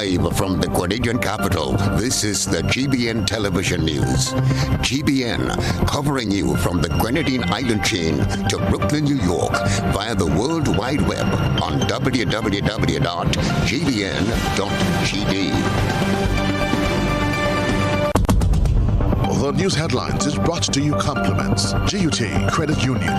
Live from the Grenadian capital, this is the GBN Television News. GBN, covering you from the Grenadine Island chain to Brooklyn, New York, via the World Wide Web on www.gbn.gd. The news headlines is brought to you compliments GUT Credit Union.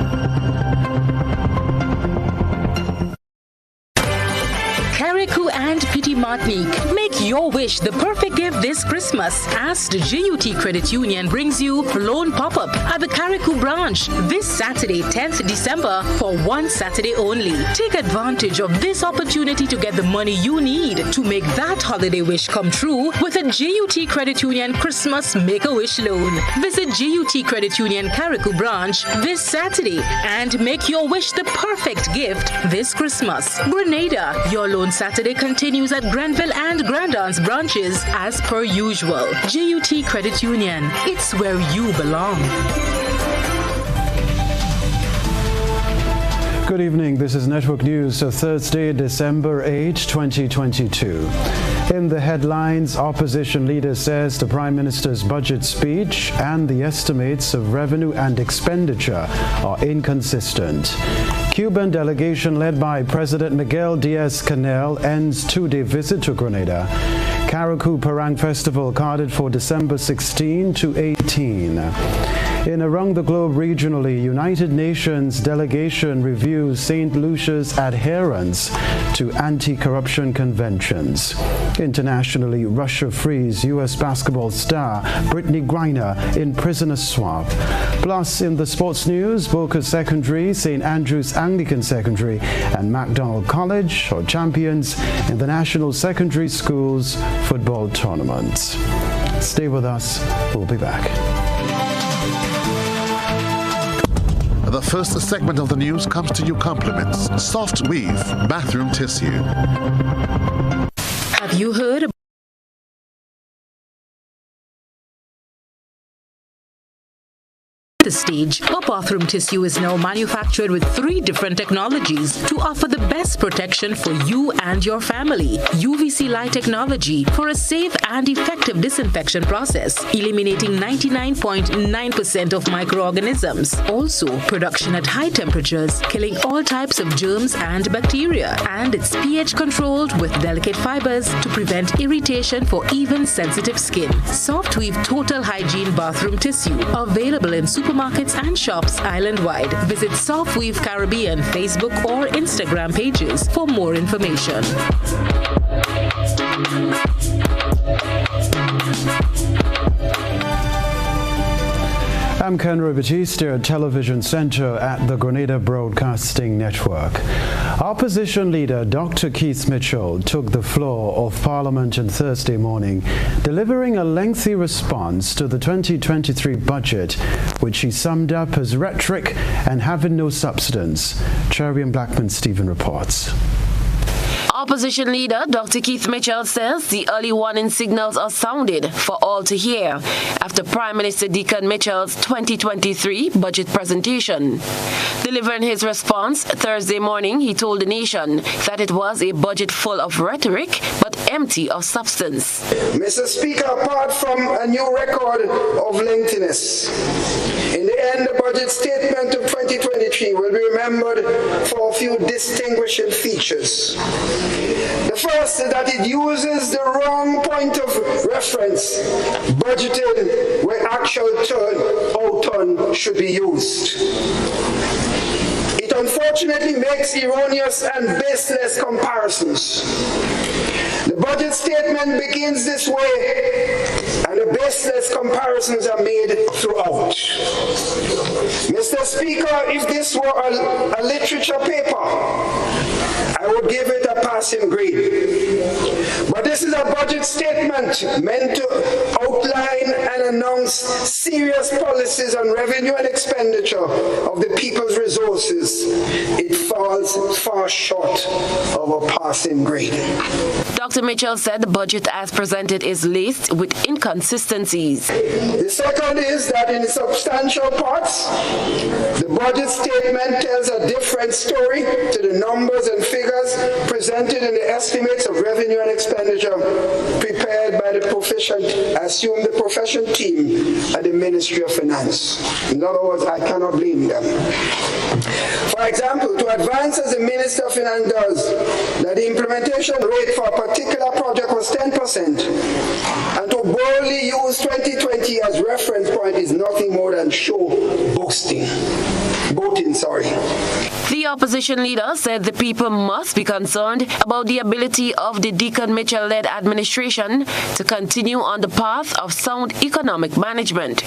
Carriacou and Petit Martinique, make your wish the perfect gift this Christmas as the GUT Credit Union brings you Loan Pop-Up at the Carriacou branch this Saturday, 10th December for one Saturday only. Take advantage of this opportunity to get the money you need to make that holiday wish come true with a GUT Credit Union Christmas Make-A-Wish loan. Visit GUT Credit Union Carriacou branch this Saturday and make your wish the perfect gift this Christmas. Grenada, your loan Saturday continues at Grenville and Grandance branches as per usual. GUT Credit Union, it's where you belong. Good evening, this is Network News for Thursday, December 8, 2022. In the headlines, opposition leader says the Prime Minister's budget speech and the estimates of revenue and expenditure are inconsistent. Cuban delegation led by President Miguel Diaz-Canel ends two-day visit to Grenada. Carriacou Parang Festival carded for December 16 to 18. In Around the Globe regionally, United Nations delegation reviews St. Lucia's adherence to anti-corruption conventions. Internationally, Russia frees U.S. basketball star Brittany Griner in prisoner swap. Plus, in the sports news, Boca Secondary, St. Andrew's Anglican Secondary, and MacDonald College are champions in the National Secondary Schools football tournament. Stay with us. We'll be back. The first segment of the news comes to you compliments Soft Weave bathroom tissue. Have you heard about the stage? Our bathroom tissue is now manufactured with 3 different technologies to offer the best protection for you and your family. UVC light technology for a safe and effective disinfection process, eliminating 99.9% of microorganisms. Also, production at high temperatures, killing all types of germs and bacteria. And it's pH controlled with delicate fibers to prevent irritation for even sensitive skin. Soft Weave Total Hygiene Bathroom Tissue, available in supermarkets and shops island-wide. Visit Soft Weave Caribbean Facebook or Instagram pages for more information. I'm Kenroy Baptiste at Television Center at the Grenada Broadcasting Network. Opposition leader Dr. Keith Mitchell took the floor of Parliament on Thursday morning, delivering a lengthy response to the 2023 budget, which he summed up as rhetoric and having no substance. Cherry and Blackman Stephen reports. Opposition leader Dr. Keith Mitchell says the early warning signals are sounded for all to hear after Prime Minister Deacon Mitchell's 2023 budget presentation. Delivering his response Thursday morning, he told the nation that it was a budget full of rhetoric but empty of substance. Mr. Speaker, apart from a new record of lengthiness, in the end, the budget statement of 2023 will be remembered for a few distinguishing features. The first is that it uses the wrong point of reference, budgeted where actual ton should be used. It unfortunately makes erroneous and baseless comparisons. The budget statement begins this way, and the baseless comparisons are made throughout. Mr. Speaker, if this were a literature paper, I would give it a passing grade. But this is a budget statement meant to outline and announce serious policies on revenue and expenditure of the people's resources. It falls far short of a passing grade. Dr. Mitchell said the budget as presented is laced with inconsistencies. The second is that in substantial parts, the budget statement tells a different story to the numbers and figures presented in the estimates of revenue and expenditure prepared by the profession team at the Ministry of Finance. In other words, I cannot blame them. For example, to advance as the Minister of Finance does, that the implementation rate for a particular project was 10%, and to boldly use 2020 as reference point is nothing more than show boasting. The opposition leader said the people must be concerned about the ability of the Deacon Mitchell-led administration to continue on the path of sound economic management.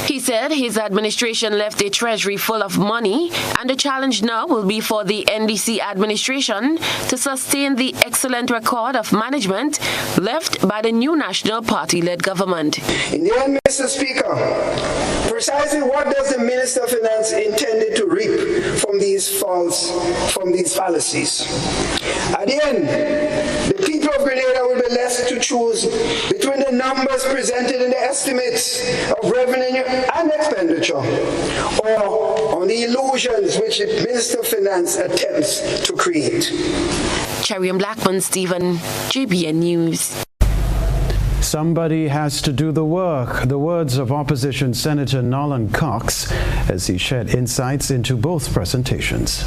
He said his administration left a treasury full of money, and the challenge now will be for the NDC administration to sustain the excellent record of management left by the new National Party-led government. In the end, Mr. Speaker, precisely what does the Minister of Finance intended to reap from these fallacies? At the end, the people of Grenada will be left to choose between the numbers presented in the estimates of revenue and expenditure, or on the illusions which the Minister of Finance attempts to create. Cherian Blackman, Stephen, GBN News. Somebody has to do the work. The words of Opposition Senator Nolan Cox as he shared insights into both presentations.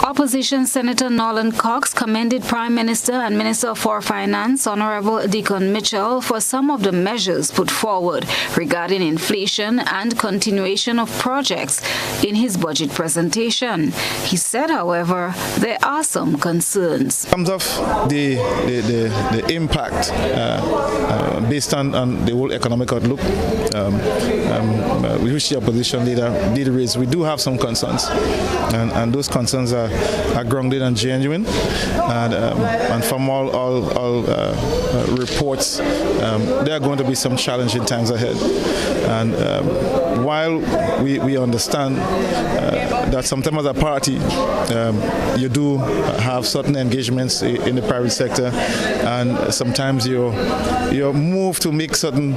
Opposition Senator Nolan Cox commended Prime Minister and Minister for Finance, Honorable Deacon Mitchell, for some of the measures put forward regarding inflation and continuation of projects in his budget presentation. He said, however, there are some concerns. In terms of the impact based on the whole economic outlook, which the opposition leader did raise, we do have some concerns, and those concerns are grounded and genuine, and from all reports, there are going to be some challenging times ahead. And while we understand that sometimes as a party, you do have certain engagements in the private sector, and sometimes you're moved to make certain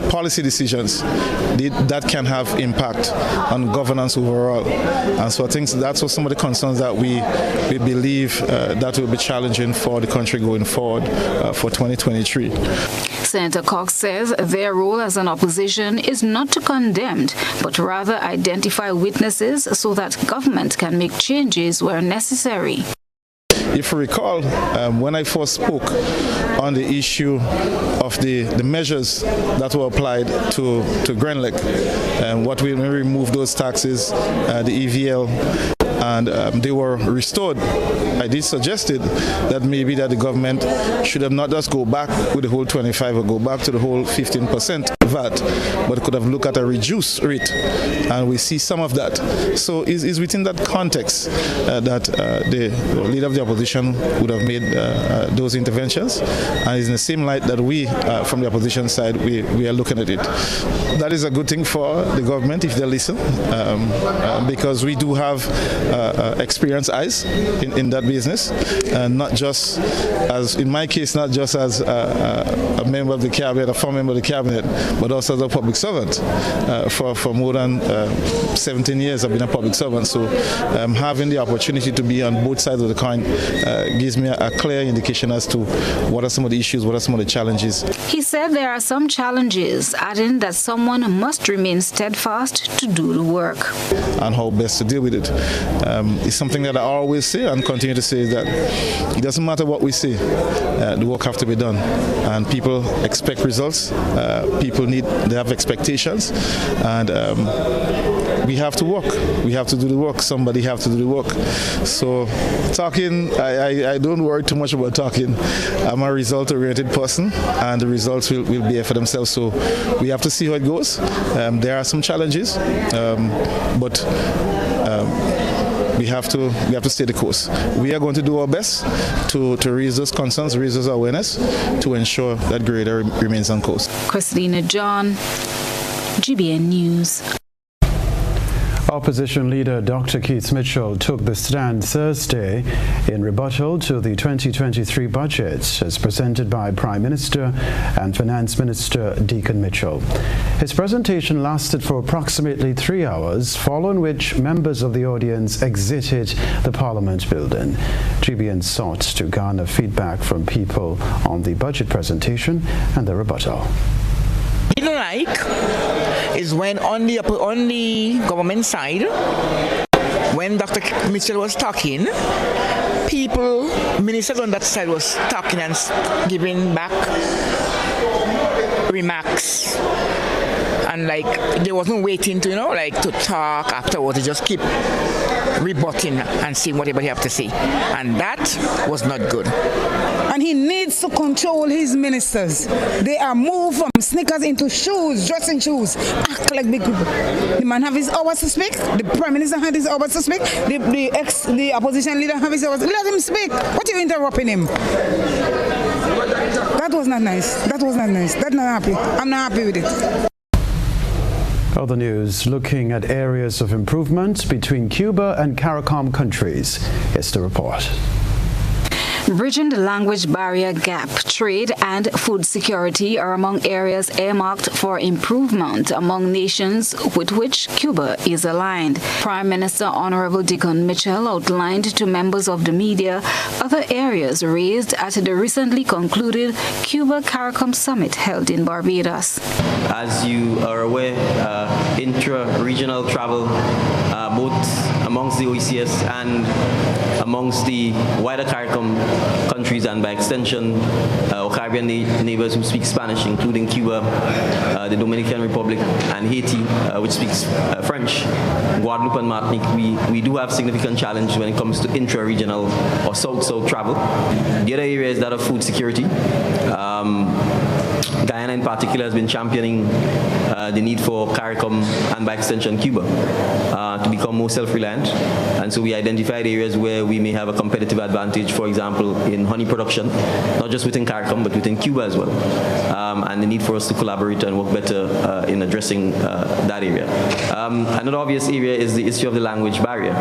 policy decisions that can have impact on governance overall. And so I think that's what some of the concerns that we believe that will be challenging for the country going forward for 2023. Senator Cox says their role as an opposition is not to condemn, but rather identify witnesses so that government can make changes where necessary. If you recall, when I first spoke on the issue of the measures that were applied to Grenlec, when we removed those taxes, the EVL, and they were restored, I did suggested that maybe that the government should have not just go back with the whole 25 or go back to the whole 15% VAT, but could have looked at a reduced rate, and we see some of that. So it's within that context that the leader of the opposition would have made those interventions, and it's in the same light that we, from the opposition side, we are looking at it. That is a good thing for the government if they listen, because we do have experienced eyes in that business, and not just as, in my case, not just as a member of the cabinet, a former member of the cabinet, but also as a public servant. For more than 17 years I've been a public servant, so having the opportunity to be on both sides of the coin gives me a clear indication as to what are some of the issues, what are some of the challenges. He said there are some challenges, adding that someone must remain steadfast to do the work. And how best to deal with it. It's something that I always say and continue to say, is that it doesn't matter what we say, the work has to be done. And people expect results, they have expectations, and we have to work. We have to do the work. Somebody have to do the work. So talking, I don't worry too much about talking. I'm a result-oriented person, and the results will be there for themselves. So we have to see how it goes. There are some challenges, but we have to stay the course. We are going to do our best to raise those concerns, raise those awareness, to ensure that Grenada remains on course. Christina John, GBN News. Opposition leader Dr. Keith Mitchell took the stand Thursday in rebuttal to the 2023 budget as presented by Prime Minister and Finance Minister Deacon Mitchell. His presentation lasted for approximately 3 hours, following which members of the audience exited the Parliament building. GBN sought to garner feedback from people on the budget presentation and the rebuttal. I don't like is when on the government side, when Dr. Mitchell was talking, ministers on that side was talking and giving back remarks. And they wasn't waiting to, to talk afterwards. They just keep rebutting and seeing what everybody have to say. And that was not good. And he needs to control his ministers. They are moved from sneakers into shoes, dressing shoes, act like big people. The man have his hours to speak. The Prime Minister had his hours to speak. The opposition leader have his hours. Let him speak. What are you interrupting him? That was not nice. That was not nice. That's not happy. I'm not happy with it. Other news, looking at areas of improvement between Cuba and CARICOM countries. Here's the report. Bridging the language barrier gap, trade and food security are among areas earmarked for improvement among nations with which Cuba is aligned. Prime Minister Honorable Deacon Mitchell outlined to members of the media other areas raised at the recently concluded Cuba-CARICOM summit held in Barbados. As you are aware, intra-regional travel, both amongst the OECS and amongst the wider CARICOM countries and by extension our Caribbean neighbors who speak Spanish, including Cuba, the Dominican Republic and Haiti, which speaks French, Guadeloupe and Martinique, we do have significant challenge when it comes to intra-regional or south-south travel. The other area is that of food security. Guyana in particular has been championing the need for CARICOM and by extension Cuba to become more self-reliant, and so we identified areas where we may have a competitive advantage, for example in honey production, not just within CARICOM but within Cuba as well, and the need for us to collaborate and work better in addressing that area. Another obvious area is the issue of the language barrier.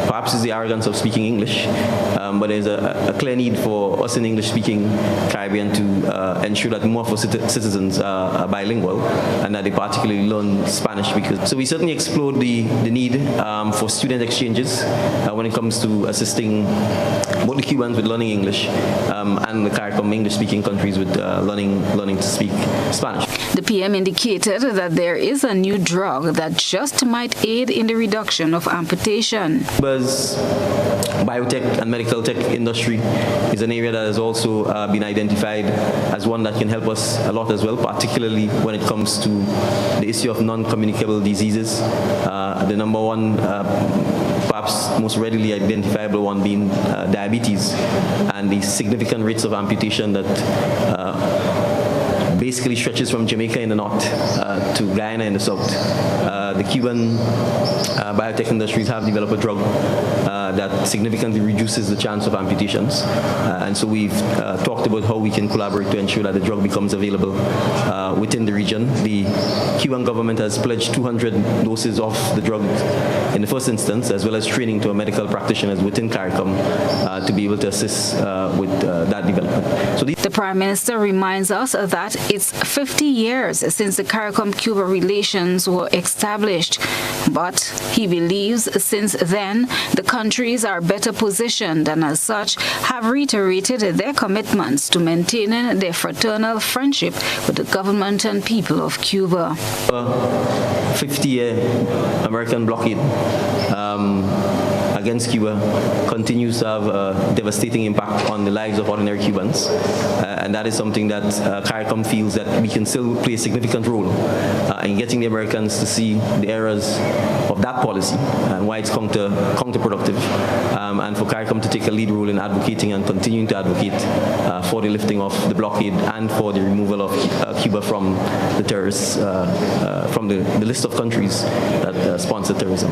Perhaps it's the arrogance of speaking English, but there's a clear need for us in English-speaking Caribbean to ensure that more of our citizens are bilingual and that they particularly learn Spanish. So we certainly explored the need for student exchanges when it comes to assisting both the Cubans with learning English and the CARICOM English-speaking countries with learning to speak Spanish. The PM indicated that there is a new drug that just might aid in the reduction of amputation. Cuba's biotech and medical tech industry is an area that has also been identified as one that can help us a lot as well, particularly when it comes to the issue of non-communicable diseases. The number one, perhaps most readily identifiable one being diabetes, and the significant rates of amputation that basically stretches from Jamaica in the north to Guyana in the south. The Cuban biotech industries have developed a drug that significantly reduces the chance of amputations, and so we've talked about how we can collaborate to ensure that the drug becomes available within the region. The Cuban government has pledged 200 doses of the drug in the first instance, as well as training to our medical practitioners within CARICOM to be able to assist with that development. So the Prime Minister reminds us that it's 50 years since the CARICOM-Cuba relations were established, but he believes since then the countries are better positioned and as such have reiterated their commitments to maintaining their fraternal friendship with the government and people of Cuba. 50-year American blockade against Cuba continues to have a devastating impact on the lives of ordinary Cubans, and that is something that CARICOM feels that we can still play a significant role in getting the Americans to see the errors of that policy and why it's counterproductive, and for CARICOM to take a lead role in advocating and continuing to advocate for the lifting of the blockade and for the removal of Cuba from the terrorists, from the list of countries that sponsor terrorism.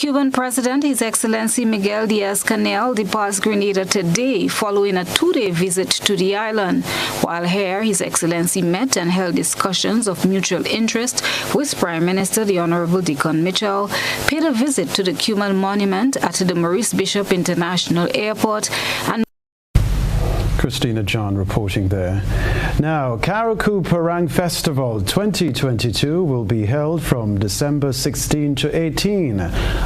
Cuban President, His Excellency Miguel Diaz-Canel, departs Grenada today following a 2-day visit to the island. While here, His Excellency met and held discussions of mutual interest with Prime Minister the Honorable Deacon Mitchell, paid a visit to the Cuban Monument at the Maurice Bishop International Airport, and Christina John reporting there. Now, Karakou Parang Festival 2022 will be held from December 16 to 18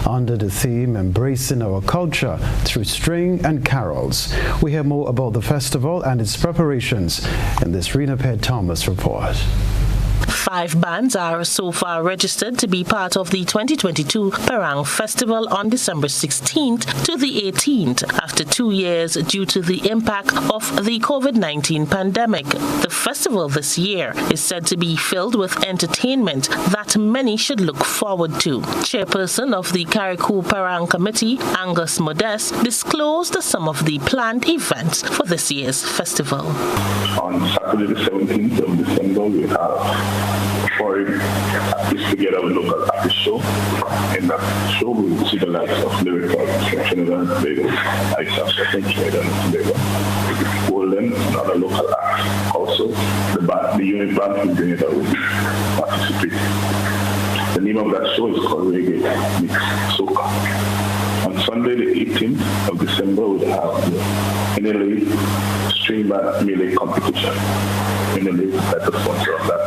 under the theme Embracing Our Culture Through String and Carols. We hear more about the festival and its preparations in this Rena Ped Thomas report. 5 bands are so far registered to be part of the 2022 Parang Festival on December 16th to the 18th, after 2 years due to the impact of the COVID-19 pandemic. The festival this year is said to be filled with entertainment that many should look forward to. Chairperson of the Karakou Parang Committee, Angus Modeste, disclosed some of the planned events for this year's festival. On Saturday the 17th of December, we have foreign artists together with local artist show. In that show, we will see the likes of lyrical from Trinidad and Tobago, Isaac from Trinidad and Tobago, Golden, another local act. Also, the unit band from Grenada will participate. The name of that show is called Reggae Mix Soca. On Sunday, the 18th of December, we'll have the NLA String Band Melee Competition. NLA is the title sponsor of that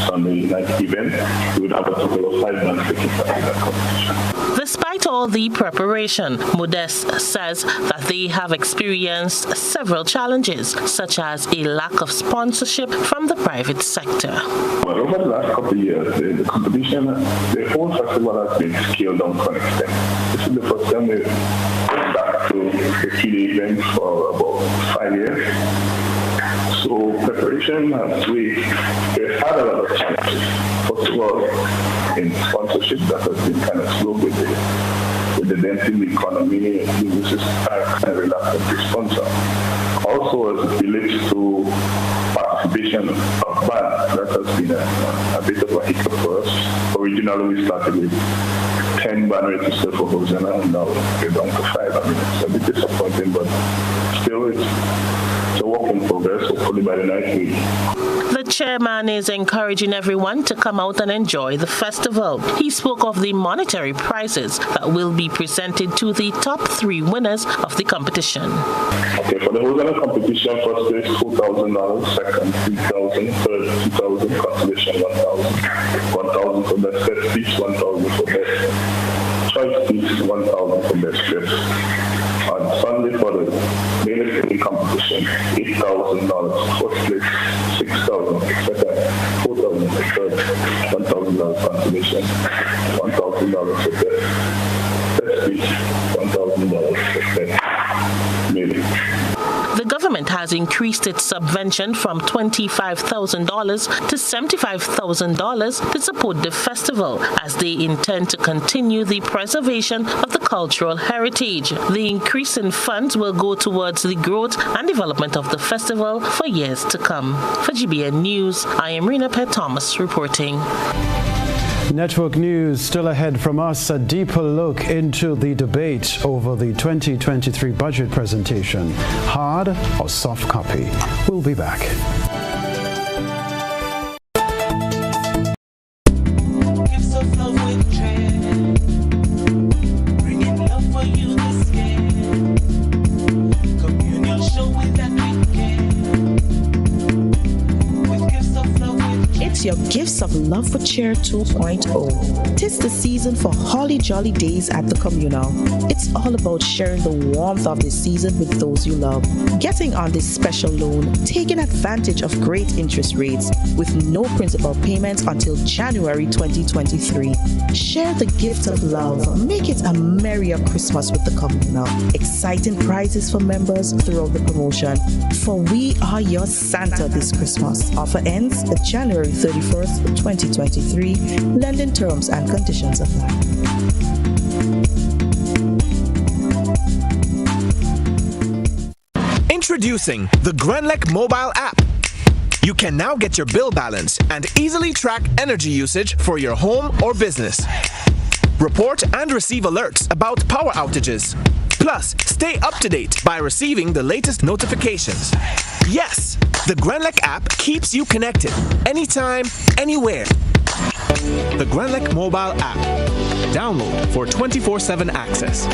Sunday night event. We would have a total of 5 bands taking part in that competition. Despite all the preparation, Modeste says that they have experienced several challenges, such as a lack of sponsorship from the private sector. Well, over the last couple of years, the competition, the whole festival has been scaled down to an extent. This is the first time we've gone back to the 3-day event for about 5 years. So preparation we've had a lot of challenges. First of all, in sponsorship, that has been kind of slow with the dent in the economy. Businesses are kind of reluctant to sponsor. Also, as it relates to participation of bands, that has been a bit of a hiccup for us. Originally, we started with 10 band registered for Hosanna, and now we're down to 5. I mean, it's a bit disappointing, but still it's a work in progress. Hopefully by the night week. The chairman is encouraging everyone to come out and enjoy the festival. He spoke of the monetary prizes that will be presented to the top 3 winners of the competition. Okay, for the Hosanna competition, first place $4,000, second $3,000, third $2,000, consolation $1,000 for best set speech, $1,000 for best choice speech, $1,000 for best dress. On Sunday for the main singing competition, $8,000 first place, $6,000 second, $4,000 for third, $1,000 consolation, $1,000 for best speech, $1,000 for best melee. The government has increased its subvention from $25,000 to $75,000 to support the festival, as they intend to continue the preservation of the cultural heritage. The increase in funds will go towards the growth and development of the festival for years to come. For GBN News, I am Rena Ped Thomas reporting. Network news still ahead from us, a deeper look into the debate over the 2023 budget presentation. Hard or soft copy? We'll be back. Your Gifts of Love for Cheer 2.0. 'Tis the season for holly jolly days at the communal. It's all about sharing the warmth of this season with those you love. Getting on this special loan, taking advantage of great interest rates with no principal payments until January 2023. Share the gift of love. Make it a merrier Christmas with the communal. Exciting prizes for members throughout the promotion. For we are your Santa this Christmas. Offer ends January 31st, 2023. Lending terms and conditions apply. Introducing the Grenlec mobile app. You can now get your bill balance and easily track energy usage for your home or business. report and receive alerts about power outages. Plus, stay up to date by receiving the latest notifications. Yes, the Grenlec app keeps you connected anytime, anywhere. The Grenlec mobile app. Download for 24/7 access.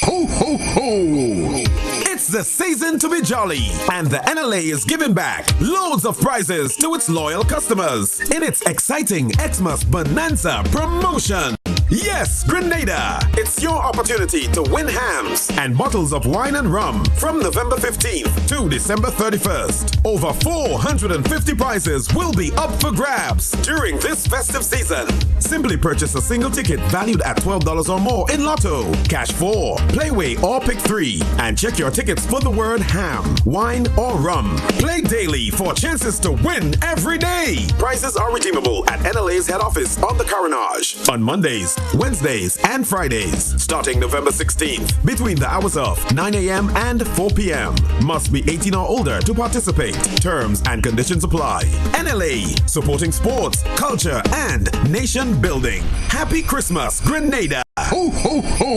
Ho, ho, ho! It's the season to be jolly, and the NLA is giving back loads of prizes to its loyal customers in its exciting Xmas Bonanza promotion. Yes, Grenada! It's your opportunity to win hams and bottles of wine and rum from November 15th to December 31st. Over 450 prizes will be up for grabs during this festive season. Simply purchase a single ticket valued at $12 or more in Lotto, Cash 4, Playway or Pick 3, and check your tickets for the word ham, wine or rum. Play daily for chances to win every day. Prizes are redeemable at NLA's head office on the Carenage on Mondays, Wednesdays, and Fridays, starting November 16th, between the hours of 9 a.m. and 4 p.m. Must be 18 or older to participate. Terms and conditions apply. NLA, supporting sports, culture, and nation building. Happy Christmas, Grenada! Ho, ho, ho!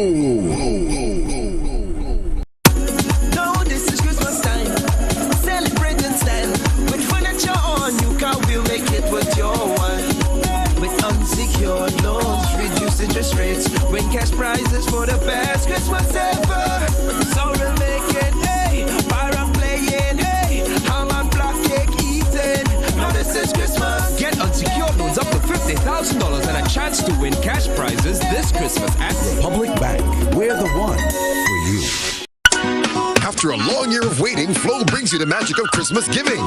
No, this is Christmas time. Celebrate and stand. With furniture on, you can will make it with your one. With unsecured loans, reduced interest rates, win cash prizes for the best Christmas ever. So we'll make it, hey, Barang playing, hey, ham and black cake eating. Now this is Christmas. Get unsecured loans up to $50,000 and a chance to win cash prizes this Christmas at Republic Bank. We're the one for you. After a long year of waiting, Flow brings you the magic of Christmas giving.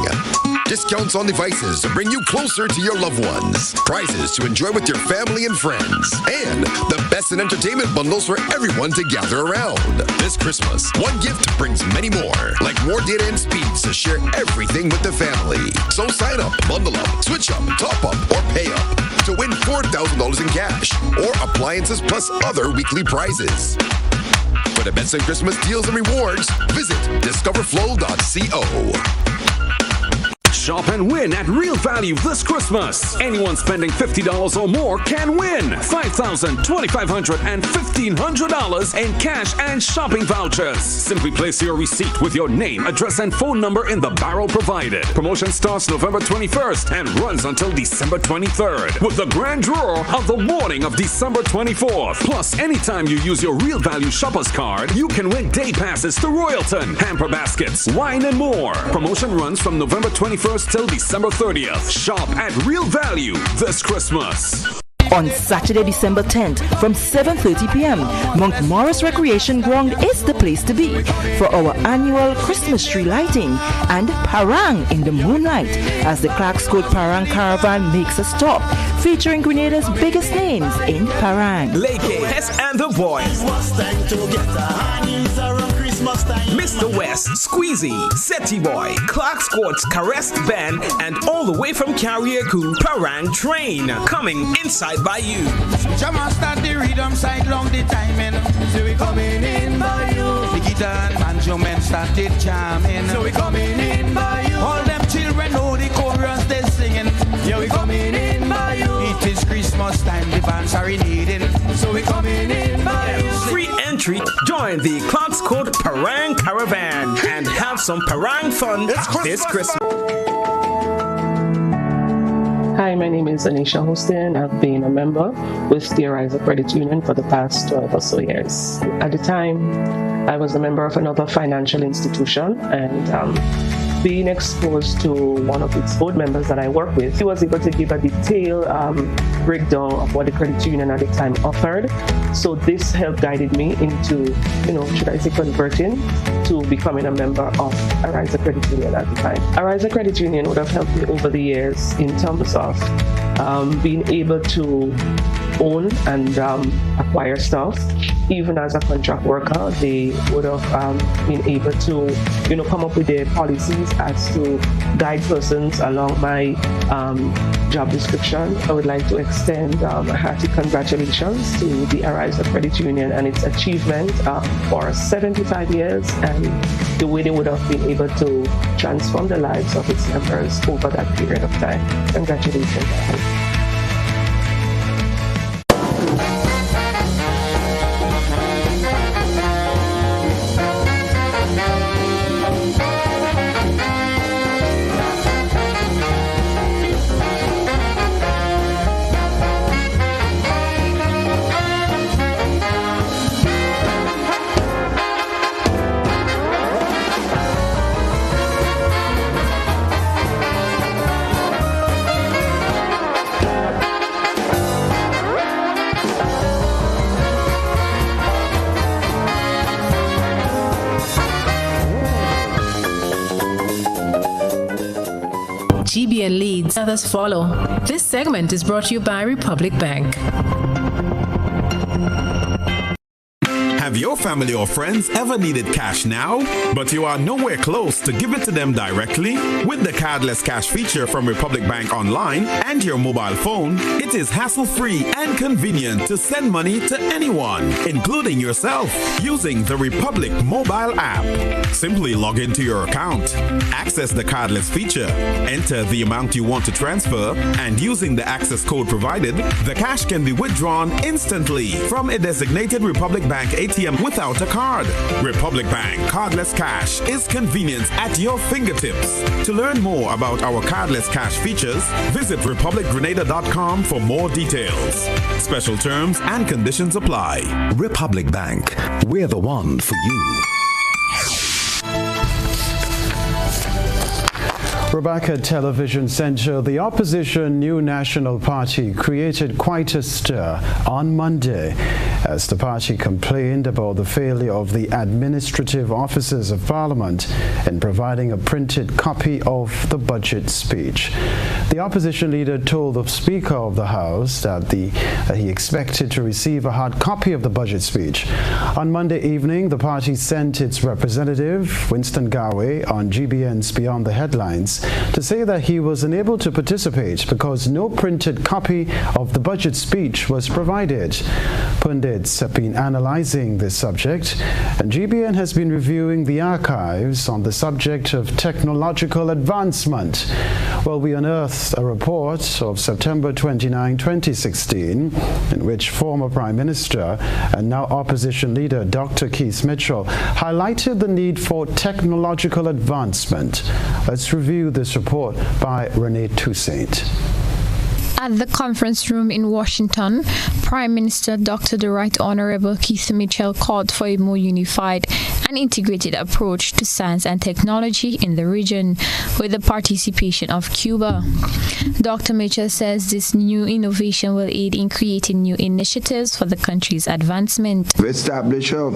Discounts on devices to bring you closer to your loved ones. Prizes to enjoy with your family and friends. And the best in entertainment bundles for everyone to gather around. This Christmas, one gift brings many more. Like more data and speeds to share everything with the family. So sign up, bundle up, switch up, top up, or pay up to win $4,000 in cash or appliances plus other weekly prizes. For the best in Christmas deals and rewards, visit discoverflow.co. Shop and win at Real Value this Christmas. Anyone spending $50 or more can win $5,000, $2,500, and $1,500 in cash and shopping vouchers. Simply place your receipt with your name, address, and phone number in the barrel provided. Promotion starts November 21st and runs until December 23rd, with the grand draw of the morning of December 24th. Plus, anytime you use your Real Value Shoppers card, you can win day passes to Royalton, hamper baskets, wine, and more. Promotion runs from November 21st till December 30th. Shop at Real Value this Christmas. On Saturday, December 10th from 7:30 p.m., Mount Morris Recreation Ground is the place to be for our annual Christmas tree lighting and parang in the moonlight as the Clark's Court Parang Caravan makes a stop, featuring Grenada's biggest names in parang. Lake Hess and the Boys, Mr. West, Squeezy, Seti Boy, Clark's Court's Caressed Band, and all the way from Carriacou, Parang Train, coming inside by you. Jama start the rhythm side long the timing. So we coming in by you. The guitar and banjo men started jamming. So we coming in by you. All them children know the chorus they singing. Yeah, we coming in by you. It is Christmas time, the bands are needing. So we coming in by you. Free entry, join the Clark's Court Parang Caravan and have some parang fun this Christmas. Hi, my name is Anisha Hussein. I've been a member with the Arise Credit Union for the past 12 or so years. At the time, I was a member of another financial institution, and being exposed to one of its board members that I work with, he was able to give a detailed breakdown of what the credit union at the time offered. So this helped guided me into, should I say converting to becoming a member of Arise Credit Union at the time. Arise Credit Union would have helped me over the years in terms of being able to own and acquire stuff. Even as a contract worker, they would have been able to, come up with their policies as to guide persons along my job description. I would like to extend a hearty congratulations to the Arise Credit Union and its achievement for 75 years and the way they would have been able to transform the lives of its members over that period of time. Congratulations. GBN leads, others follow. This segment is brought to you by Republic Bank. Have your family or friends ever needed cash now, but you are nowhere close to give it to them directly? With the cardless cash feature from Republic Bank Online and your mobile phone, it is hassle-free and convenient to send money to anyone, including yourself, using the Republic mobile app. Simply log into your account, access the cardless feature, enter the amount you want to transfer, and using the access code provided, the cash can be withdrawn instantly from a designated Republic Bank ATM without a card. Republic Bank Cardless Cash is convenience at your fingertips. To learn more about our cardless cash features, visit republicgrenada.com for more details. Special terms and conditions apply. Republic Bank, we're the one for you. Rebecca Television Center, the opposition New National Party created quite a stir on Monday as the party complained about the failure of the administrative officers of Parliament in providing a printed copy of the budget speech. The opposition leader told the Speaker of the House that he expected to receive a hard copy of the budget speech. On Monday evening, the party sent its representative, Winston Garway, on GBN's Beyond the Headlines to say that he was unable to participate because no printed copy of the budget speech was provided. Pundits have been analyzing this subject, and GBN has been reviewing the archives on the subject of technological advancement. Well, we unearthed a report of September 29, 2016, in which former Prime Minister and now opposition leader Dr. Keith Mitchell highlighted the need for technological advancement. Let's review this report by Renee Toussaint. At the conference room in Washington, Prime Minister Dr. the Right Honorable Keith Mitchell called for a more unified and integrated approach to science and technology in the region, with the participation of Cuba. Dr. Mitchell says this new innovation will aid in creating new initiatives for the country's advancement. We established a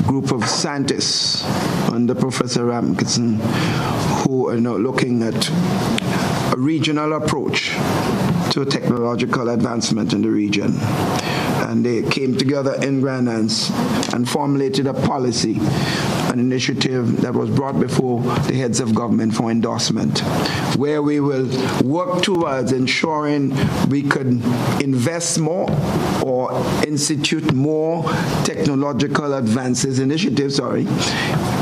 group of scientists under Professor Ramkinson who are now looking at a regional approach to technological advancement in the region. And they came together in Grand Anse and formulated a policy, an initiative that was brought before the heads of government for endorsement, where we will work towards ensuring we could invest more or institute more technological advances initiatives,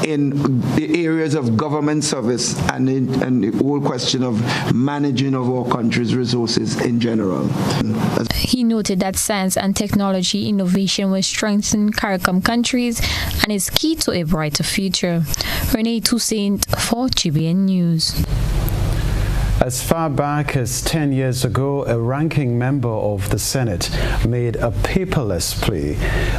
in the areas of government service and the whole question of managing of our country's resources in general. He noted that science and technology innovation will strengthen CARICOM countries and is key to a brighter future. Renee Toussaint for GBN News. As far back as 10 years ago, a ranking member of the Senate made a paperless plea.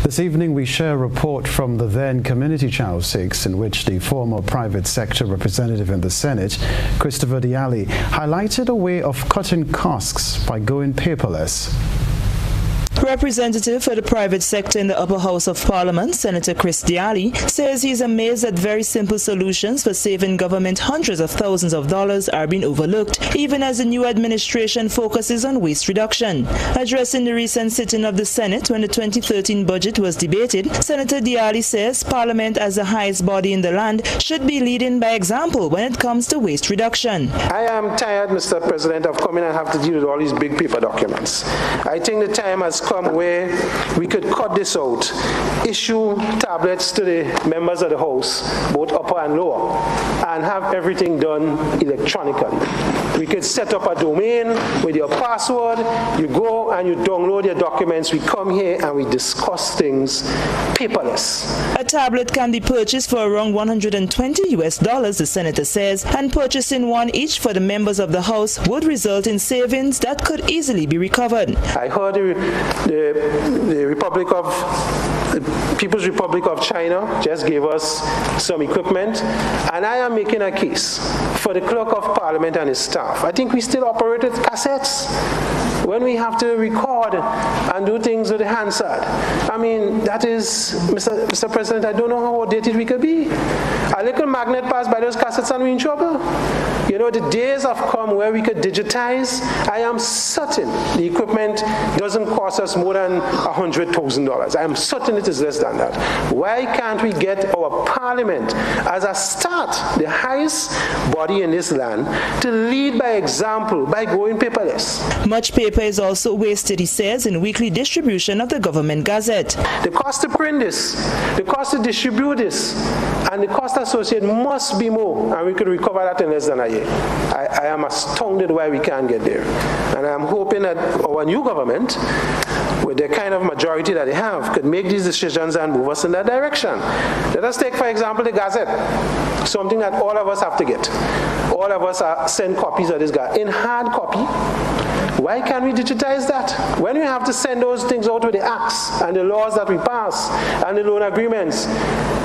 This evening, we share a report from the then Community Channel 6, in which the former private sector representative in the Senate, Christopher Diali, highlighted a way of cutting costs by going paperless. Representative for the private sector in the upper house of Parliament, Senator Chris Diali, says he's amazed that very simple solutions for saving government hundreds of thousands of dollars are being overlooked, even as the new administration focuses on waste reduction. Addressing the recent sitting of the Senate when the 2013 budget was debated, Senator Diali says Parliament, as the highest body in the land, should be leading by example when it comes to waste reduction. I am tired, Mr. President, of coming and have to deal with all these big paper documents. I think the time has come where we could cut this out, issue tablets to the members of the House, both upper and lower, and have everything done electronically. We could set up a domain with your password, you go and you download your documents, we come here and we discuss things paperless. A tablet can be purchased for around $120, the senator says, and purchasing one each for the members of the House would result in savings that could easily be recovered. I heard the People's Republic of China just gave us some equipment, and I am making a case for the Clerk of Parliament and his staff. I think we still operate with cassettes when we have to record and do things with the Hansard. I mean, that is, Mr. President, I don't know how outdated we could be. A little magnet passed by those cassettes and we're in trouble. You know, the days have come where we could digitize. I am certain the equipment doesn't cost us more than $100,000. I am certain it is less than that. Why can't we get our parliament as a start, the highest body in this land, to lead by example by going paperless? Much paper is also wasted, he says, in weekly distribution of the government gazette. The cost to print this, the cost to distribute this, and the cost associated must be more, and we could recover that in less than a year. I am astounded why we can't get there. And I'm hoping that our new government, with the kind of majority that they have, could make these decisions and move us in that direction. Let us take, for example, the Gazette, something that all of us have to get. All of us send copies of this Gazette in hard copy. Why can't we digitize that? When we have to send those things out with the acts and the laws that we pass and the loan agreements,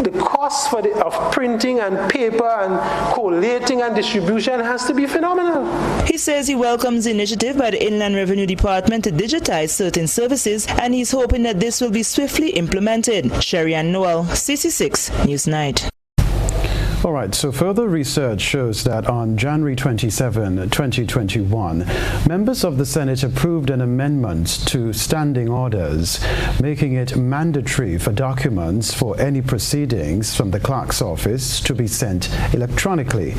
the cost of printing and paper and collating and distribution has to be phenomenal. He says he welcomes the initiative by the Inland Revenue Department to digitize certain services, and he's hoping that this will be swiftly implemented. Sherry Ann Noel, CC6 Newsnight. All right, so further research shows that on January 27, 2021, members of the Senate approved an amendment to standing orders, making it mandatory for documents for any proceedings from the clerk's office to be sent electronically.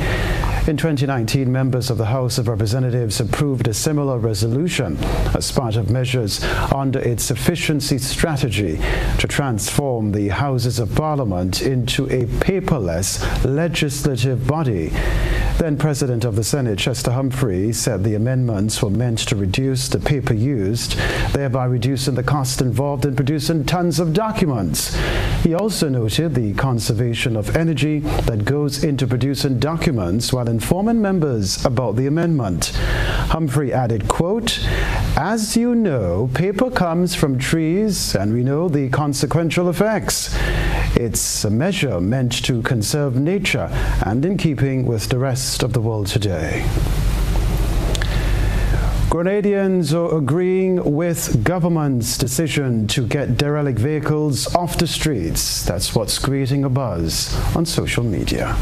In 2019, members of the House of Representatives approved a similar resolution as part of measures under its efficiency strategy to transform the Houses of Parliament into a paperless legislative body. Then President of the Senate, Chester Humphrey, said the amendments were meant to reduce the paper used, thereby reducing the cost involved in producing tons of documents. He also noted the conservation of energy that goes into producing documents while informing members about the amendment. Humphrey added, quote, "As you know, paper comes from trees and we know the consequential effects. It's a measure meant to conserve nature and in keeping with the rest of the world today." Grenadians are agreeing with government's decision to get derelict vehicles off the streets. That's what's creating a buzz on social media.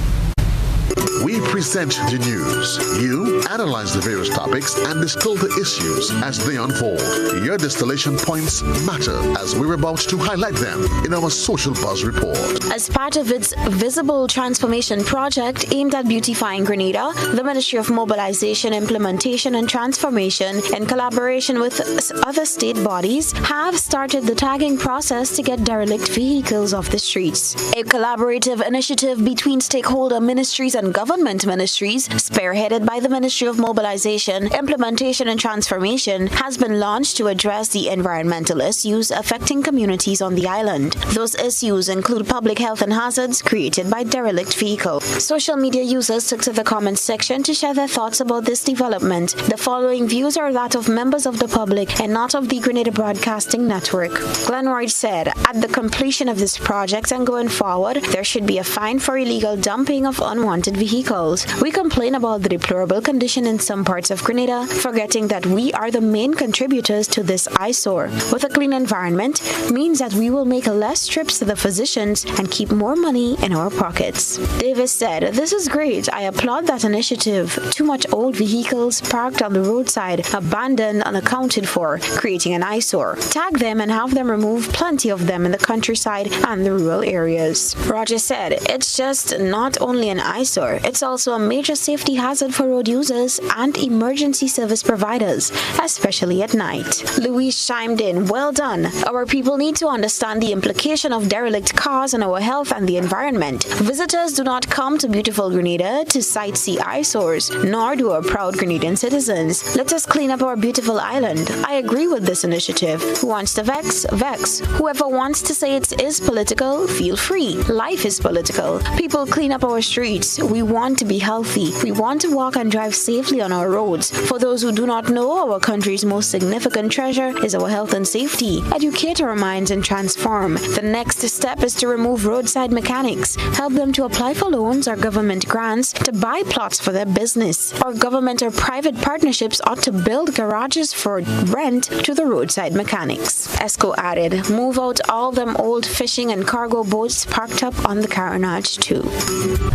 We present the news. You analyze the various topics and distill the issues as they unfold. Your distillation points matter as we're about to highlight them in our Social Buzz report. As part of its Visible Transformation project aimed at beautifying Grenada, the Ministry of Mobilization, Implementation and Transformation, in collaboration with other state bodies, have started the tagging process to get derelict vehicles off the streets. A collaborative initiative between stakeholder ministries and government ministries, spearheaded by the Ministry of Mobilization, Implementation and Transformation, has been launched to address the environmental issues affecting communities on the island. Those issues include public health and hazards created by derelict vehicles. Social media users took to the comments section to share their thoughts about this development. The following views are that of members of the public and not of the Grenada Broadcasting Network. Kenroy said, "At the completion of this project and going forward, there should be a fine for illegal dumping of unwanted vehicles. We complain about the deplorable condition in some parts of Grenada, forgetting that we are the main contributors to this eyesore. With a clean environment means that we will make less trips to the physicians and keep more money in our pockets." Davis said, "This is great. I applaud that initiative. Too much old vehicles parked on the roadside, abandoned, unaccounted for, creating an eyesore. Tag them and have them remove plenty of them in the countryside and the rural areas." Roger said, "It's just not only an eyesore, it's also a major safety hazard for road users and emergency service providers, especially at night." Louise chimed in, "Well done. Our people need to understand the implication of derelict cars on our health and the environment. Visitors do not come to beautiful Grenada to sightsee eyesores, nor do our proud Grenadian citizens. Let us clean up our beautiful island. I agree with this initiative. Who wants to vex? Vex. Whoever wants to say it is political, feel free. Life is political. People clean up our streets. We want to be healthy. We want to walk and drive safely on our roads. For those who do not know, our country's most significant treasure is our health and safety. Educate our minds and transform. The next step is to remove roadside mechanics, help them to apply for loans or government grants to buy plots for their business. Or government or private partnerships ought to build garages for rent to the roadside mechanics." Esco added, "Move out all them old fishing and cargo boats parked up on the Carenage too."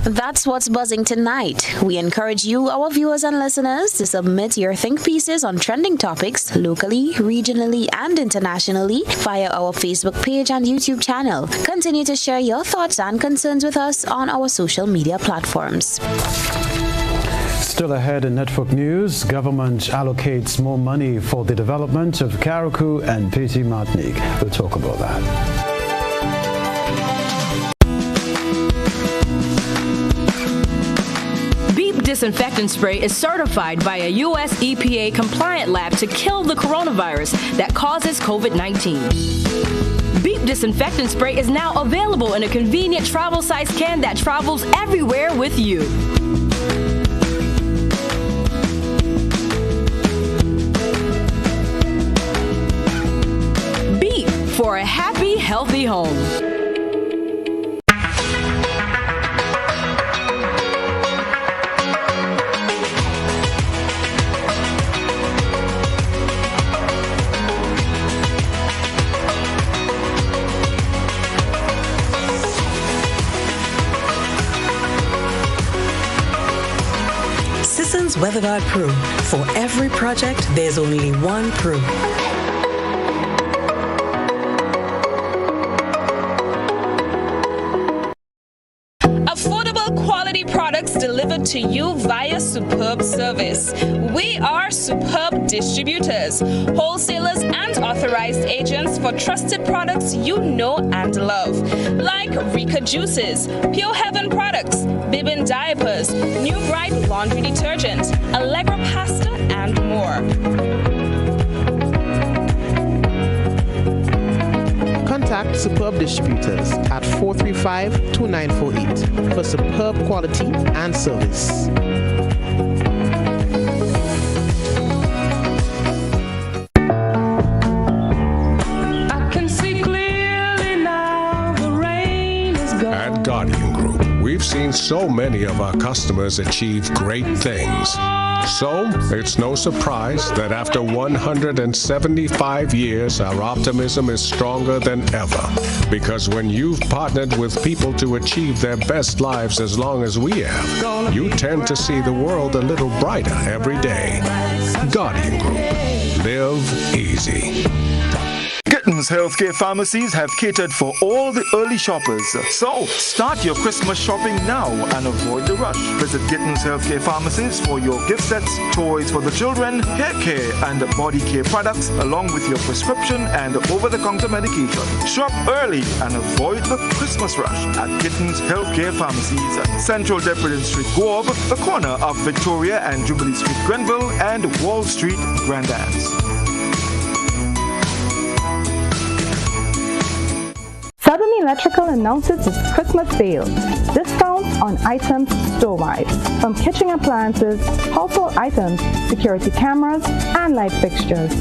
That's what's buzzing buzzing tonight. We encourage you, our viewers and listeners, to submit your think pieces on trending topics locally, regionally, and internationally via our Facebook page and YouTube channel. Continue to share your thoughts and concerns with us on our social media platforms. Still ahead in Network News, government allocates more money for the development of Karakou and Petit Martinique. We'll talk about that. Beep disinfectant spray is certified by a U.S. EPA compliant lab to kill the coronavirus that causes COVID-19. Beep disinfectant spray is now available in a convenient travel size can that travels everywhere with you. Beep for a happy, healthy home. WeatherGuard Pro. For every project, there's only one Pro. Affordable quality products delivered to you via Superb Service. We are Superb Distributors, wholesalers and authorized agents for trusted products you know and love, like Rika Juices, Pure Heaven products, Bibin diapers, New Bright laundry detergent, Allegra pasta, and more. Contact Superb Distributors at 435-2948 for superb quality and service. At Guardian Group, we've seen so many of our customers achieve great things. So, it's no surprise that after 175 years, our optimism is stronger than ever. Because when you've partnered with people to achieve their best lives as long as we have, you tend to see the world a little brighter every day. Guardian Group. Live easy. Gittins Healthcare Pharmacies have catered for all the early shoppers. So, start your Christmas shopping now and avoid the rush. Visit Gittins Healthcare Pharmacies for your gift sets, toys for the children, hair care and body care products, along with your prescription and over-the-counter medication. Shop early and avoid the Christmas rush at Gittins Healthcare Pharmacies, Central Deputy Street, Guab, the corner of Victoria and Jubilee Street, Grenville, and Wall Street, Grand Anse. Southern Electrical announces its Christmas sale. Discounts on items store-wide, from kitchen appliances, household items, security cameras, and light fixtures.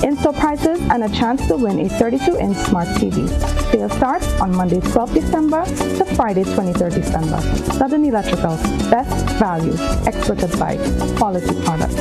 In-store prices and a chance to win a 32-inch smart TV. Sale starts on Monday 12 December to Friday 23rd December. Southern Electrical, best value, expert advice, quality products.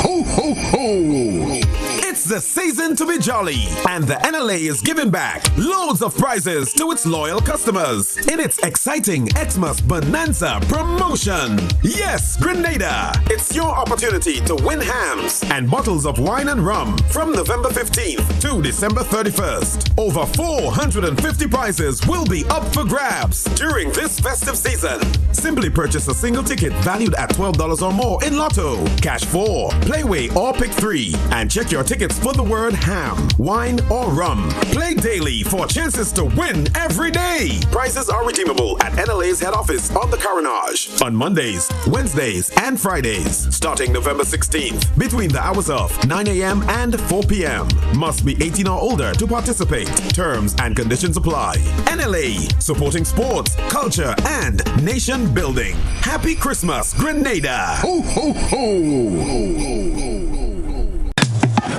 Ho, ho, ho! It's the season to be jolly, and the NLA is giving back loads of prizes to its loyal customers in its exciting Xmas Bonanza promotion. Yes, Grenada! It's your opportunity to win hams and bottles of wine and rum from November 15th to December 31st. Over 450 prizes will be up for grabs during this festive season. Simply purchase a single ticket valued at $12 or more in Lotto, Cash 4, Playway, or Pick 3, and check your tickets for the word ham, wine, or rum. Play daily for chances to win every day. Prizes are redeemable at NLA's head office on the Carenage on Mondays, Wednesdays, and Fridays, starting November 16th, between the hours of 9 a.m. and 4 p.m. Must be 18 or older to participate. Terms and conditions apply. NLA, supporting sports, culture, and nation building. Happy Christmas, Grenada! Ho, ho, ho!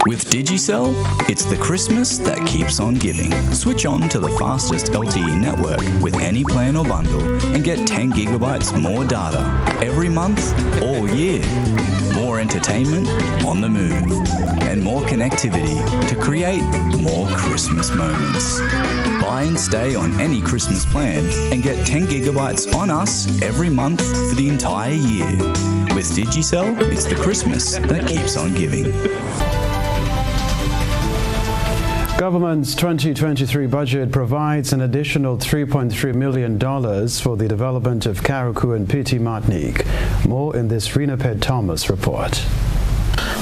With Digicel, it's the Christmas that keeps on giving. Switch on to the fastest LTE network with any plan or bundle and get 10 gigabytes more data every month, all year. More entertainment on the move and more connectivity to create more Christmas moments. Buy and stay on any Christmas plan and get 10 gigabytes on us every month for the entire year. With Digicel, it's the Christmas that keeps on giving. Government's 2023 budget provides an additional $3.3 million for the development of Carriacou and Petit Martinique. More in this Rena Thomas report.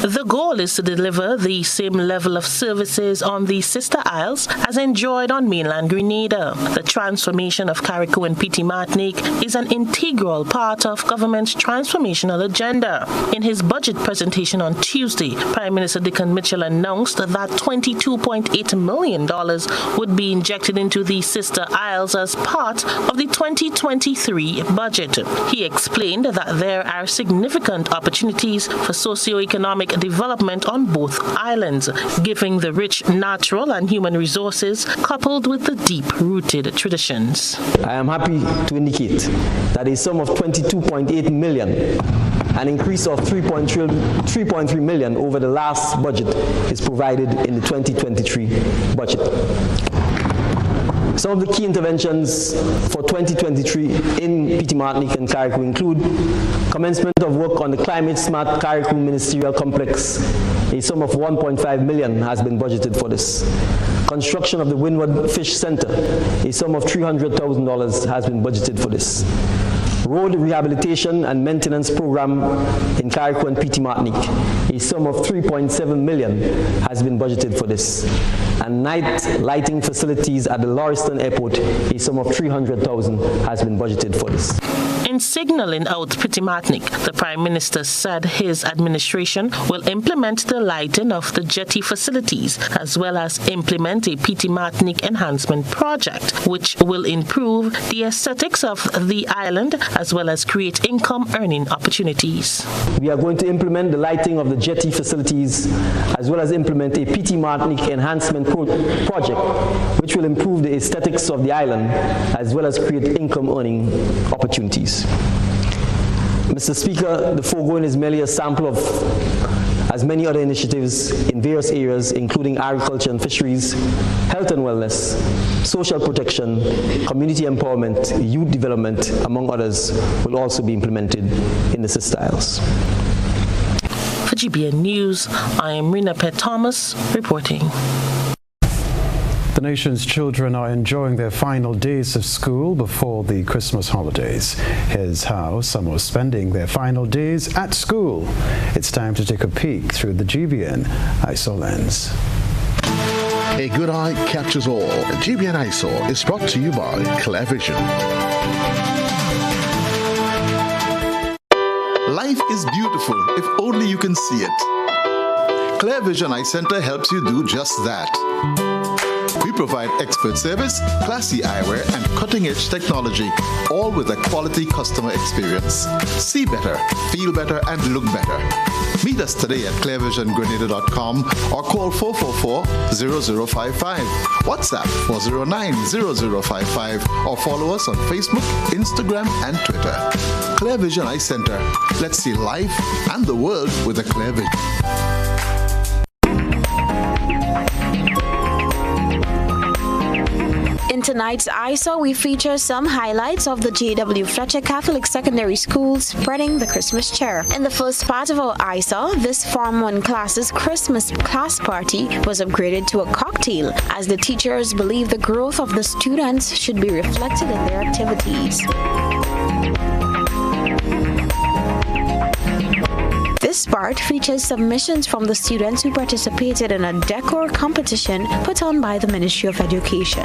The goal is to deliver the same level of services on the sister isles as enjoyed on mainland Grenada. The transformation of Carriacou and Petit Martinique is an integral part of government's transformational agenda. In his budget presentation on Tuesday, Prime Minister Dickon Mitchell announced that $22.8 million would be injected into the sister isles as part of the 2023 budget. He explained that there are significant opportunities for socio-economic development on both islands, given the rich natural and human resources coupled with the deep-rooted traditions. I am happy to indicate that a sum of $22.8 million, an increase of $3.3 million over the last budget, is provided in the 2023 budget. Some of the key interventions for 2023 in Petit Martinique and Carriacou include commencement of work on the Climate Smart Carriacou Ministerial Complex. A sum of $1.5 million has been budgeted for this. Construction of the Windward Fish Center. A sum of $300,000 has been budgeted for this. Road rehabilitation and maintenance program in Carriacou and Petit Martinique. A sum of $3.7 million has been budgeted for this. And night lighting facilities at the Lauriston Airport, a sum of $300,000 has been budgeted for this. In signaling out Petit Martinique, the Prime Minister said his administration will implement the lighting of the jetty facilities as well as implement a Petit Martinique enhancement project, which will improve the aesthetics of the island as well as create income-earning opportunities. We are going to implement the lighting of the jetty facilities as well as implement a Petit Martinique enhancement project, which will improve the aesthetics of the island as well as create income-earning opportunities. Mr. Speaker, the foregoing is merely a sample of as many other initiatives in various areas, including agriculture and fisheries, health and wellness, social protection, community empowerment, youth development, among others, will also be implemented in the sister isles. For GBN News, I am Rena Thomas reporting. The nation's children are enjoying their final days of school before the Christmas holidays. Here's how some are spending their final days at school. It's time to take a peek through the GBN ISO lens. A good eye captures all. GBN ISO is brought to you by Clear Vision. Life is beautiful if only you can see it. Clear Vision Eye Center helps you do just that. We provide expert service, classy eyewear, and cutting-edge technology, all with a quality customer experience. See better, feel better, and look better. Meet us today at clearvisiongrenada.com or call 444-0055, WhatsApp 409-0055, or follow us on Facebook, Instagram, and Twitter. Clear Vision Eye Center. Let's see life and the world with a clear vision. In tonight's ISO, we feature some highlights of the J.W. Fletcher Catholic Secondary School spreading the Christmas cheer. In the first part of our ISO, this Form 1 class's Christmas class party was upgraded to a cocktail, as the teachers believe the growth of the students should be reflected in their activities. This part features submissions from the students who participated in a decor competition put on by the Ministry of Education.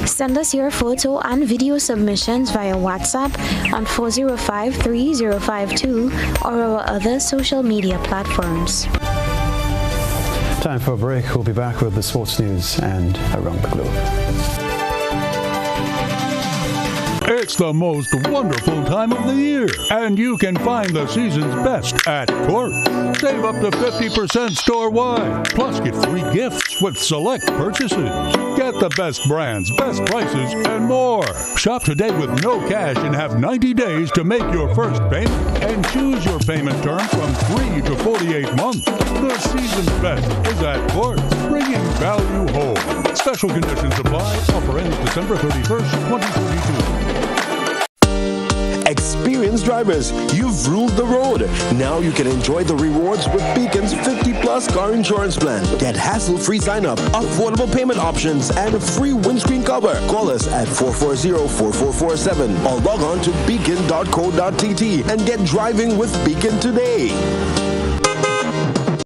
Send us your photo and video submissions via WhatsApp on 405-3052 or our other social media platforms. Time for a break. We'll be back with the sports news and around the globe. It's the most wonderful time of the year, and you can find the season's best at Court. Save up to 50% store-wide, plus get free gifts with select purchases. Get the best brands, best prices, and more. Shop today with no cash and have 90 days to make your first payment, and choose your payment term from 3 to 48 months. The season's best is at Court, bringing value home. Special conditions apply. Offer ends December 31st, 2022. Experienced drivers, you've ruled the road. Now you can enjoy the rewards with Beacon's 50-plus car insurance plan. Get hassle-free sign-up, affordable payment options, and a free windscreen cover. Call us at 440-4447 or log on to beacon.co.tt and get driving with Beacon today.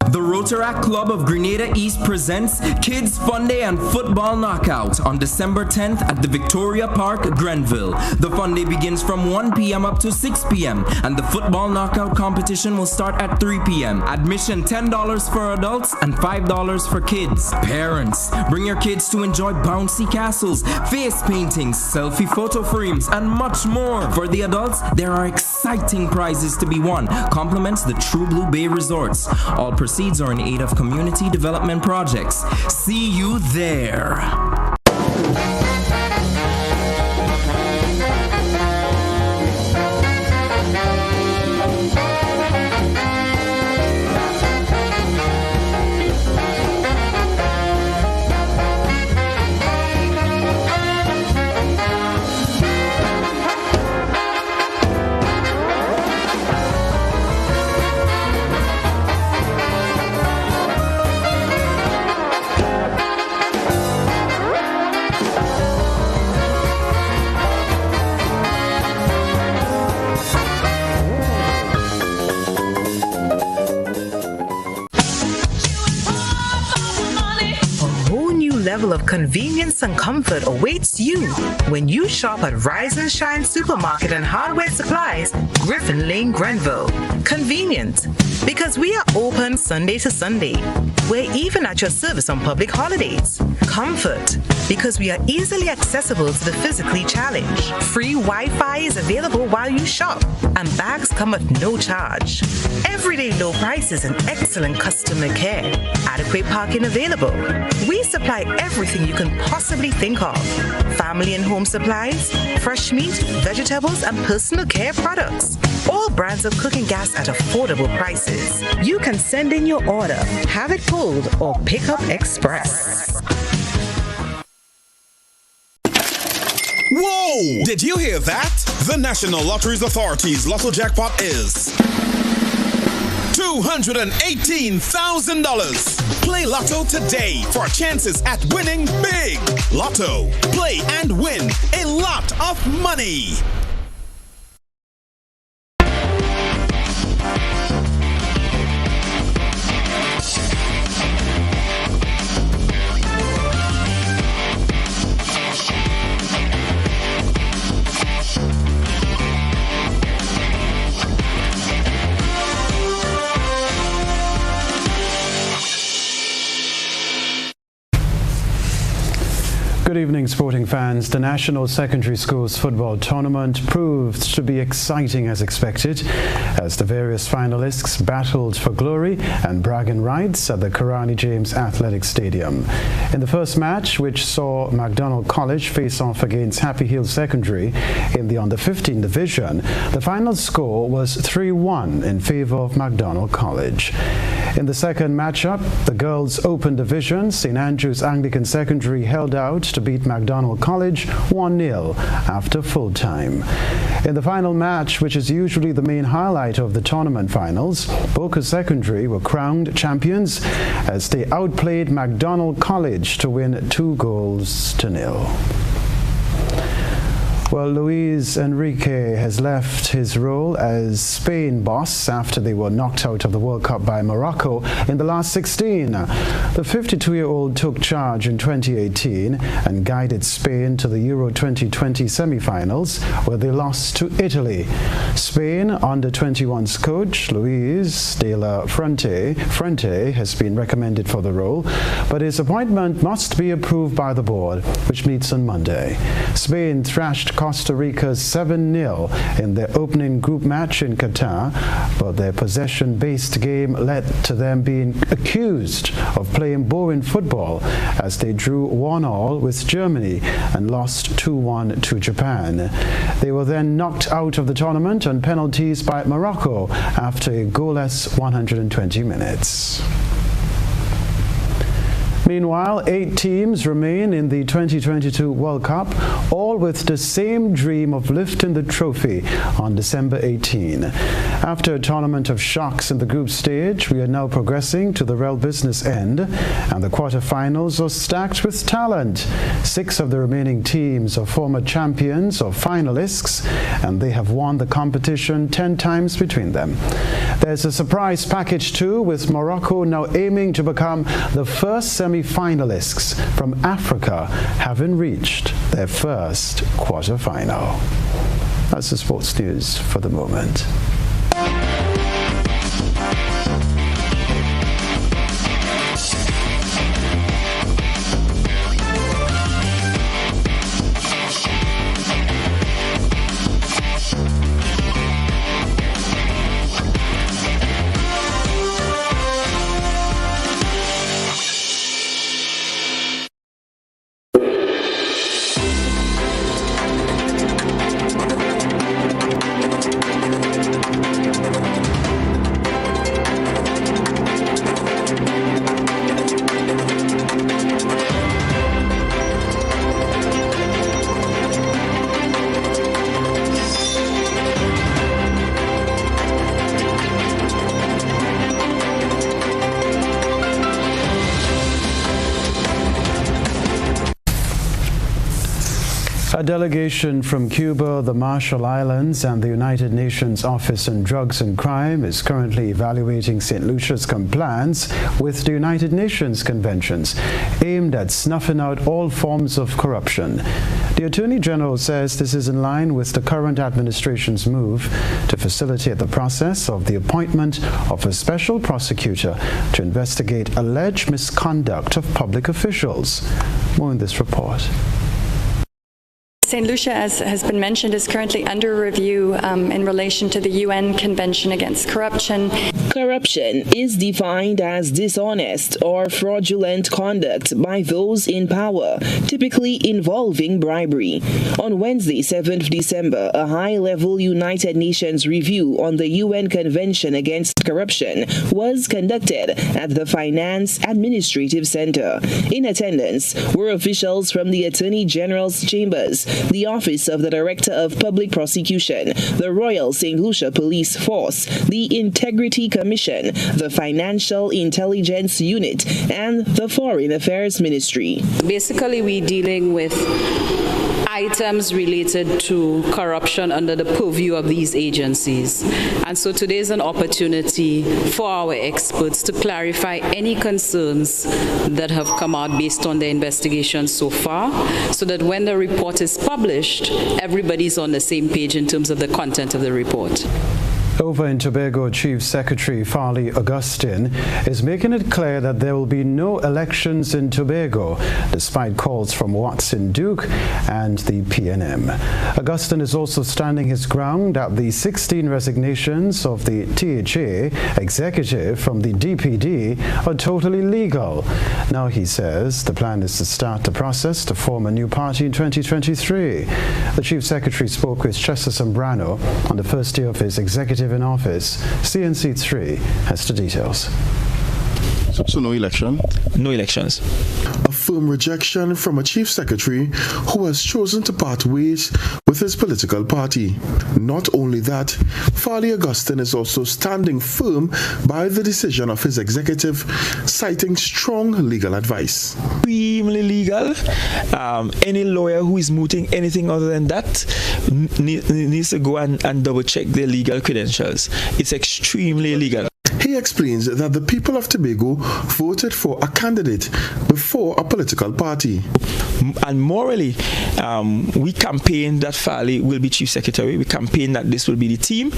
The Rotaract Club of Grenada East presents Kids Fun Day and Football Knockout on December 10th at the Victoria Park, Grenville. The fun day begins from 1 p.m. up to 6 p.m. and the football knockout competition will start at 3 p.m. Admission $10 for adults and $5 for kids. Parents, bring your kids to enjoy bouncy castles, face paintings, selfie photo frames, and much more. For the adults, there are exciting prizes to be won. Compliments the True Blue Bay Resorts. All proceeds are in aid of community development projects. See you there. Level of convenience and comfort awaits you when you shop at Rise and Shine Supermarket and Hardware Supplies, Griffin Lane, Grenville. Convenient, because we are open Sunday to Sunday. We're even at your service on public holidays. Comfort, because we are easily accessible to the physically challenged. Free Wi-Fi is available while you shop, and bags come at no charge. Everyday low prices and excellent customer care. Adequate parking available. We supply everything you can possibly think of. Family and home supplies, fresh meat, vegetables, and personal care products. All brands of cooking gas at affordable prices. You can send in your order, have it pulled, or pick up express. Whoa! Did you hear that? The National Lotteries Authority's Lotto Jackpot is $218,000. Play Lotto today for chances at winning big. Lotto. Play and win a lot of money. Good evening, sporting fans. The National Secondary Schools Football Tournament proved to be exciting as expected, as the various finalists battled for glory and bragging rights at the Karani James Athletic Stadium. In the first match, which saw MacDonald College face off against Happy Hill Secondary in the Under-15 division, the final score was 3-1 in favor of MacDonald College. In the second matchup, the Girls Open Division, St. Andrews Anglican Secondary held out to beat MacDonald College 1-0 after full time. In the final match, which is usually the main highlight of the tournament finals, Boca Secondary were crowned champions as they outplayed MacDonald College to win 2-0. Well, Luis Enrique has left his role as Spain boss after they were knocked out of the World Cup by Morocco in the last 16. The 52-year-old took charge in 2018 and guided Spain to the Euro 2020 semi-finals, where they lost to Italy. Spain under-21's coach Luis de la Fuente has been recommended for the role, but his appointment must be approved by the board, which meets on Monday. Spain thrashed Costa Rica 7-0 in their opening group match in Qatar, but their possession-based game led to them being accused of playing boring football as they drew 1-1 with Germany and lost 2-1 to Japan. They were then knocked out of the tournament on penalties by Morocco after a goalless 120 minutes. Meanwhile, 8 teams remain in the 2022 World Cup, all with the same dream of lifting the trophy on December 18. After a tournament of shocks in the group stage, we are now progressing to the real business end, and the quarterfinals are stacked with talent. 6 of the remaining teams are former champions or finalists, and they have won the competition 10 times between them. There's a surprise package too, with Morocco now aiming to become the first semi-finalists from Africa having reached their first quarter-final. That's the sports news for the moment. A delegation from Cuba, the Marshall Islands, and the United Nations Office on Drugs and Crime is currently evaluating St. Lucia's compliance with the United Nations conventions aimed at snuffing out all forms of corruption. The Attorney General says this is in line with the current administration's move to facilitate the process of the appointment of a special prosecutor to investigate alleged misconduct of public officials. More in this report. St. Lucia, as has been mentioned, is currently under review in relation to the UN Convention Against Corruption. Corruption is defined as dishonest or fraudulent conduct by those in power, typically involving bribery. On Wednesday, 7th December, a high-level United Nations review on the UN Convention Against Corruption was conducted at the Finance Administrative Center. In attendance were officials from the Attorney General's chambers, the Office of the Director of Public Prosecution, the Royal St. Lucia Police Force, the Integrity Commission, the Financial Intelligence Unit, and the Foreign Affairs Ministry. Basically, we're dealing with items related to corruption under the purview of these agencies. And so today is an opportunity for our experts to clarify any concerns that have come out based on the investigation so far, so that when the report is published, everybody's on the same page in terms of the content of the report. Over in Tobago, Chief Secretary Farley Augustine is making it clear that there will be no elections in Tobago, despite calls from Watson Duke and the PNM. Augustine is also standing his ground that the 16 resignations of the THA executive from the DPD are totally legal. Now he says the plan is to start the process to form a new party in 2023. The Chief Secretary spoke with Chester Zambrano on the first day of his executive in office. CNC3 has the details. So no election? No elections. A firm rejection from a chief secretary who has chosen to part ways with his political party. Not only that, Farley Augustine is also standing firm by the decision of his executive, citing strong legal advice. Extremely legal. Any lawyer who is mooting anything other than that needs to go and double check their legal credentials. It's extremely illegal. He explains that the people of Tobago voted for a candidate before a political party. And morally, we campaign that Farley will be Chief Secretary. We campaign that this will be the team.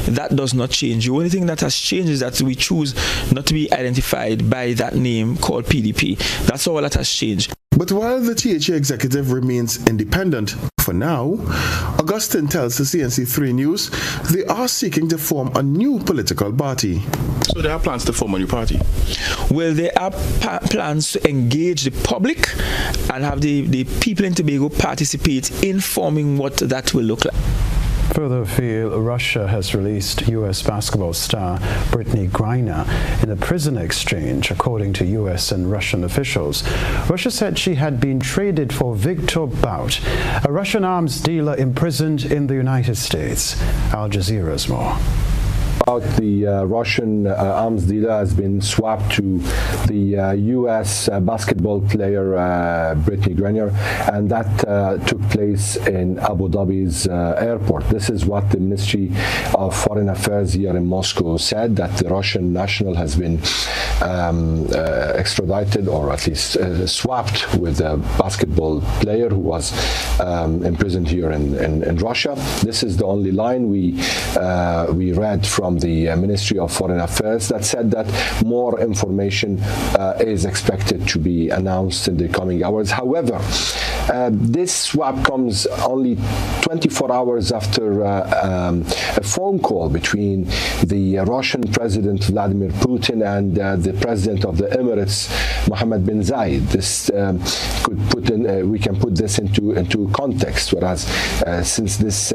That does not change. The only thing that has changed is that we choose not to be identified by that name called PDP. That's all that has changed. But while the THA executive remains independent for now, Augustine tells the CNC3 News they are seeking to form a new political party. So there are plans to form a new party? Well, there are plans to engage the public and have the people in Tobago participate in forming what that will look like. Further afield, Russia has released U.S. basketball star Brittany Griner in a prisoner exchange, according to U.S. and Russian officials. Russia said she had been traded for Victor Bout, a Russian arms dealer imprisoned in the United States. Al Jazeera's more. The Russian arms dealer has been swapped to the U.S. basketball player Brittany Griner, and that took place in Abu Dhabi's airport. This is what the Ministry of Foreign Affairs here in Moscow said, that the Russian national has been extradited, or at least swapped with a basketball player who was imprisoned here in Russia. This is the only line we read from the Ministry of Foreign Affairs that said that more information is expected to be announced in the coming hours. However, this swap comes only 24 hours after a phone call between the Russian President Vladimir Putin and the President of the Emirates, Mohammed bin Zayed. This we can put this into context. Whereas since this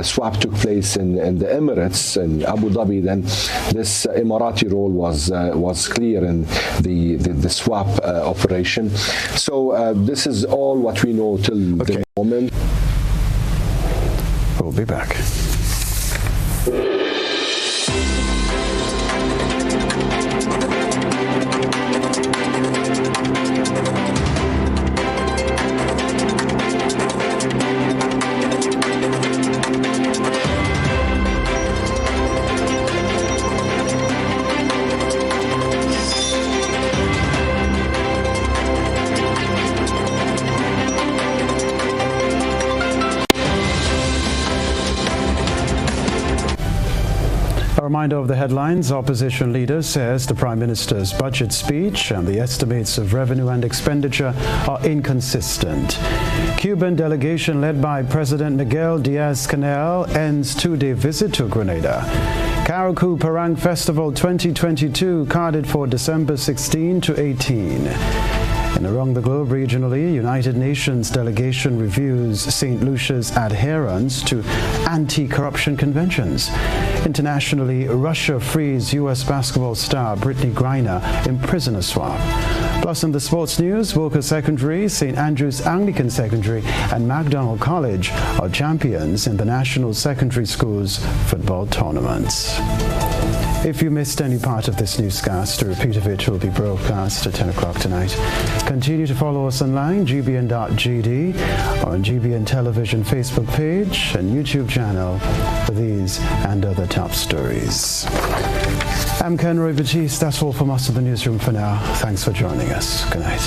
swap took place in the Emirates, in Abu Dhabi, then this Emirati role was clear in the swap operation. So this is all what we know till the moment. We'll be back. Reminder of the headlines. Opposition leader says the Prime Minister's budget speech and the estimates of revenue and expenditure are inconsistent. Cuban delegation led by President Miguel Diaz-Canel ends two-day visit to Grenada. Karakou Parang Festival 2022 carded for December 16 to 18. And around the globe regionally, United Nations delegation reviews St. Lucia's adherence to anti-corruption conventions. Internationally, Russia frees U.S. basketball star Brittany Griner in prisoner swap. Plus in the sports news, Walker Secondary, St. Andrew's Anglican Secondary and MacDonald College are champions in the National Secondary Schools football tournaments. If you missed any part of this newscast, a repeat of it will be broadcast at 10 o'clock tonight. Continue to follow us online, gbn.gd, or on GBN Television Facebook page and YouTube channel for these and other top stories. I'm Kenroy Baptiste. That's all from us in the newsroom for now. Thanks for joining us. Good night.